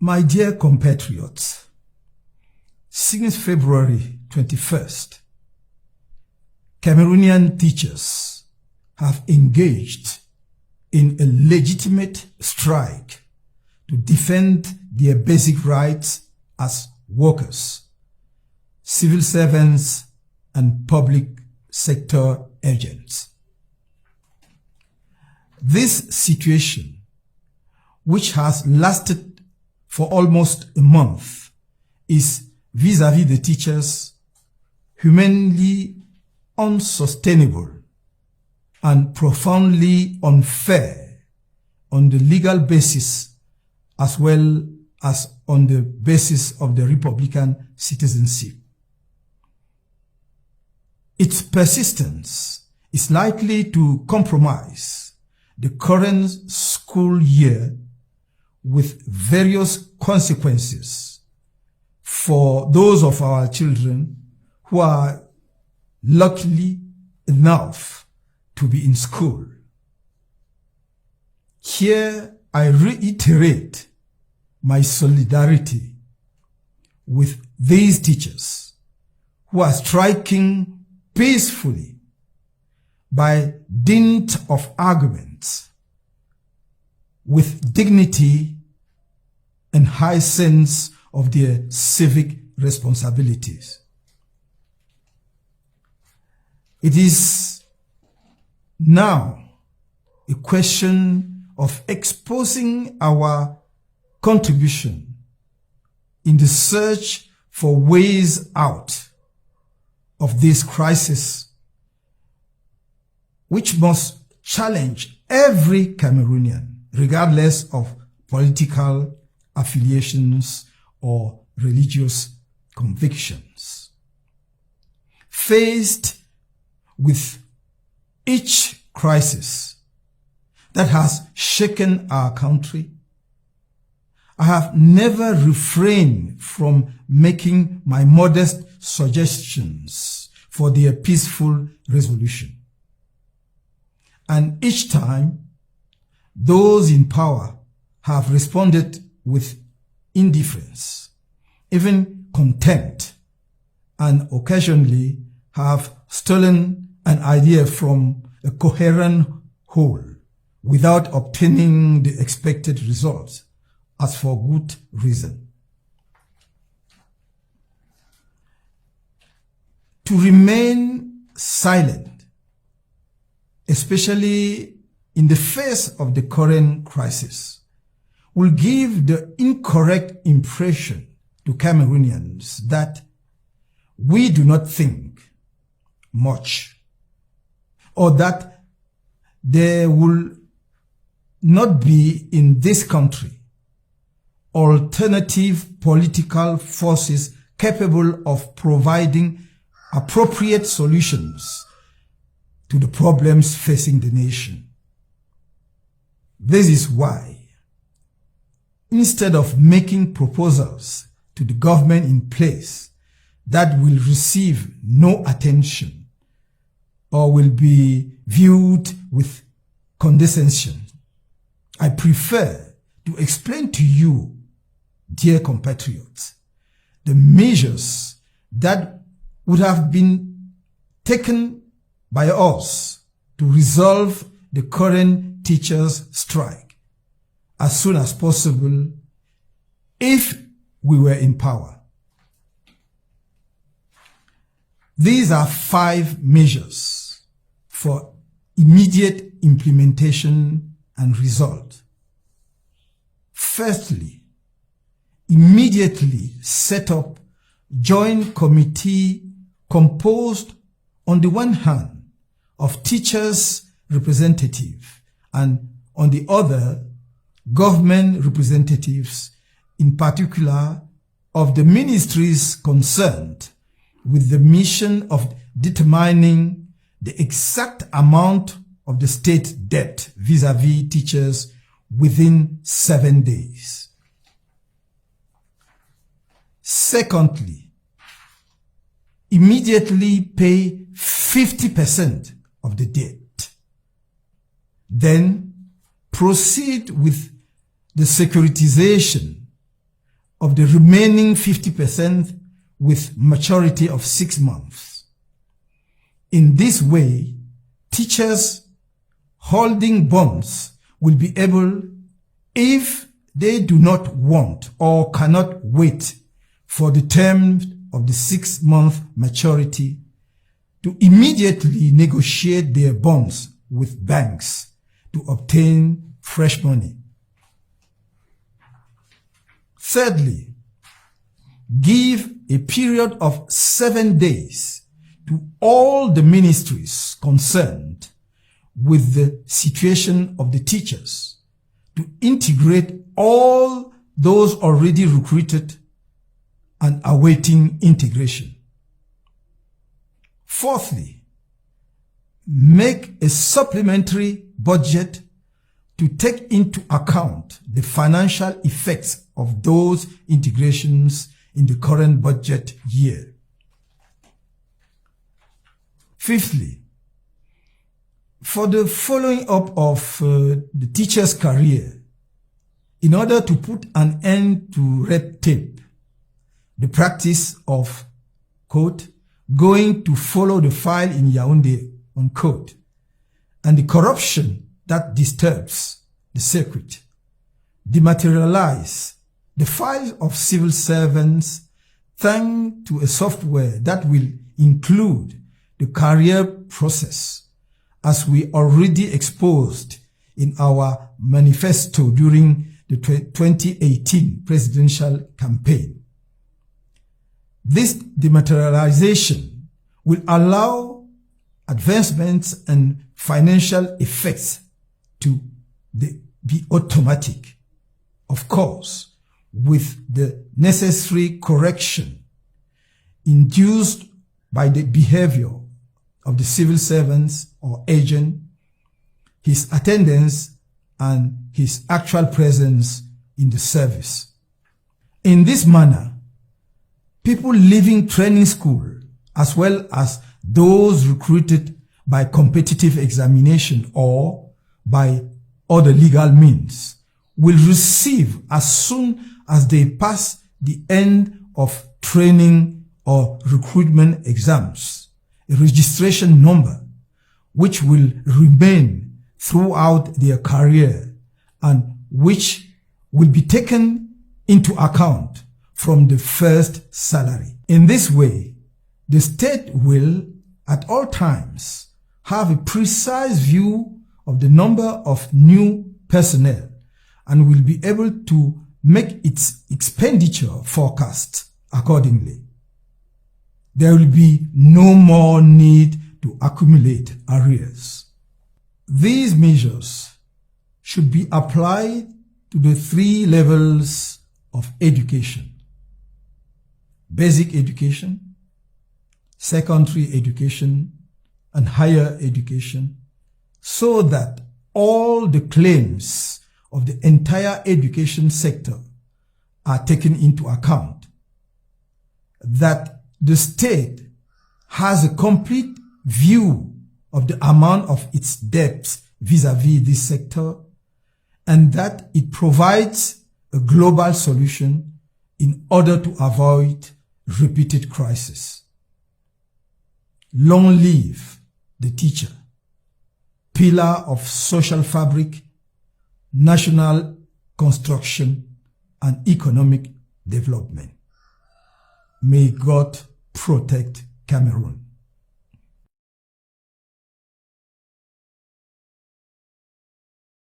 My dear compatriots, since February 21st, Cameroonian teachers have engaged in a legitimate strike to defend their basic rights as workers, civil servants, and public sector agents. This situation, which has lasted for almost a month, is vis-à-vis the teachers humanly unsustainable and profoundly unfair on the legal basis as well as on the basis of the Republican citizenship. Its persistence is likely to compromise the current school year with various consequences for those of our children who are lucky enough to be in school. Here I reiterate my solidarity with these teachers who are striking peacefully by dint of arguments with dignity and high sense of their civic responsibilities. It is now a question of exposing our contribution in the search for ways out of this crisis, which must challenge every Cameroonian, regardless of political affiliations or religious convictions. Faced with each crisis that has shaken our country, I have never refrained from making my modest suggestions for their peaceful resolution. And each time, those in power have responded with indifference, even contempt, and occasionally have stolen an idea from a coherent whole without obtaining the expected results, as for good reason. To remain silent, especially in the face of the current crisis, will give the incorrect impression to Cameroonians that we do not think much, or that there will not be in this country alternative political forces capable of providing appropriate solutions to the problems facing the nation. This is why, instead of making proposals to the government in place that will receive no attention or will be viewed with condescension, I prefer to explain to you, dear compatriots, the measures that would have been taken by us to resolve the current teachers' strike as soon as possible if we were in power. These are 5 measures for immediate implementation and result. Firstly, immediately set up joint committee composed on the one hand of teachers' representatives and on the other government representatives, in particular of the ministries concerned, with the mission of determining the exact amount of the state debt vis-à-vis teachers within 7 days. Secondly, immediately pay 50% of the debt. Then proceed with the securitization of the remaining 50% with maturity of 6 months. In this way, teachers holding bonds will be able, if they do not want or cannot wait for the term of the 6-month maturity, to immediately negotiate their bonds with banks to obtain fresh money. Thirdly, give a period of 7 days to all the ministries concerned with the situation of the teachers to integrate all those already recruited and awaiting integration. Fourthly, make a supplementary budget to take into account the financial effects of those integrations in the current budget year. Fifthly, for the following up of the teacher's career, in order to put an end to red tape, the practice of, quote, going to follow the file in Yaoundé, unquote, and the corruption that disturbs the circuit, dematerialize the files of civil servants thanks to a software that will include the career process, as we already exposed in our manifesto during the 2018 presidential campaign. This dematerialization will allow advancements and financial effects to be automatic, of course, with the necessary correction induced by the behavior of the civil servants or agent, his attendance, and his actual presence in the service. In this manner, people leaving training school, as well as those recruited by competitive examination or by other legal means, will receive as soon as they pass the end of training or recruitment exams a registration number which will remain throughout their career and which will be taken into account from the first salary. In this way, the state will at all times have a precise view of the number of new personnel and will be able to make its expenditure forecast accordingly. There will be no more need to accumulate arrears. These measures should be applied to the 3 levels of education: basic education, secondary education, and higher education, so that all the claims of the entire education sector are taken into account, that the state has a complete view of the amount of its debts vis-à-vis this sector, and that it provides a global solution in order to avoid repeated crises. Long live the teacher, pillar of social fabric, national construction, and economic development. May God protect Cameroon.